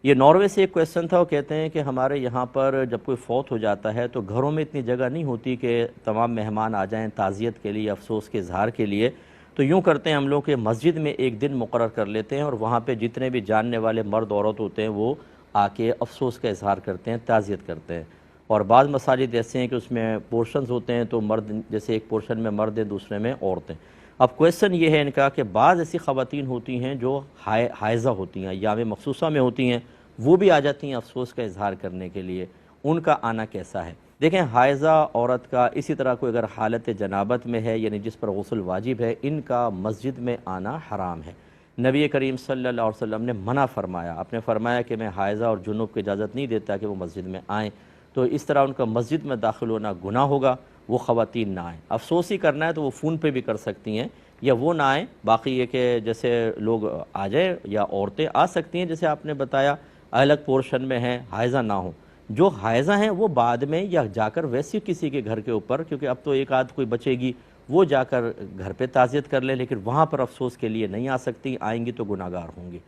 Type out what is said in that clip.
یہ ناروے سے ایک کویسچن تھا، وہ کہتے ہیں کہ ہمارے یہاں پر جب کوئی فوت ہو جاتا ہے تو گھروں میں اتنی جگہ نہیں ہوتی کہ تمام مہمان آ جائیں تعزیت کے لیے، افسوس کے اظہار کے لیے، تو یوں کرتے ہیں ہم لوگ کہ مسجد میں ایک دن مقرر کر لیتے ہیں اور وہاں پہ جتنے بھی جاننے والے مرد عورت ہوتے ہیں وہ آ کے افسوس کا اظہار کرتے ہیں، تعزیت کرتے ہیں۔ اور بعض مساجد ایسے ہیں کہ اس میں پورشنز ہوتے ہیں، تو مرد جیسے ایک پورشن میں مرد ہیں، دوسرے میں عورتیں۔ اب کویسچن یہ ہے ان کا کہ بعض ایسی خواتین ہوتی ہیں جو حائضہ ہوتی ہیں، ایام مخصوصہ میں ہوتی ہیں، وہ بھی آ جاتی ہیں افسوس کا اظہار کرنے کے لیے، ان کا آنا کیسا ہے؟ دیکھیں، حائضہ عورت کا اسی طرح کوئی اگر حالت جنابت میں ہے، یعنی جس پر غسل واجب ہے، ان کا مسجد میں آنا حرام ہے۔ نبی کریم صلی اللہ علیہ وسلم نے منع فرمایا، آپ نے فرمایا کہ میں حائضہ اور جنوب کو اجازت نہیں دیتا کہ وہ مسجد میں آئیں، تو اس طرح ان کا مسجد میں داخل ہونا گناہ ہوگا، وہ خواتین نہ آئیں۔ افسوس ہی کرنا ہے تو وہ فون پہ بھی کر سکتی ہیں، یا وہ نہ آئیں۔ باقی یہ کہ جیسے لوگ آ جائیں یا عورتیں آ سکتی ہیں، جیسے آپ نے بتایا الگ پورشن میں ہیں، حائضہ نہ ہوں۔ جو حائضہ ہیں وہ بعد میں یا جا کر ویسے کسی کے گھر کے اوپر، کیونکہ اب تو ایک آدھ کوئی بچے گی، وہ جا کر گھر پہ تعزیت کر لیں، لیکن وہاں پر افسوس کے لیے نہیں آ سکتی، آئیں گی تو گناہگار ہوں گی۔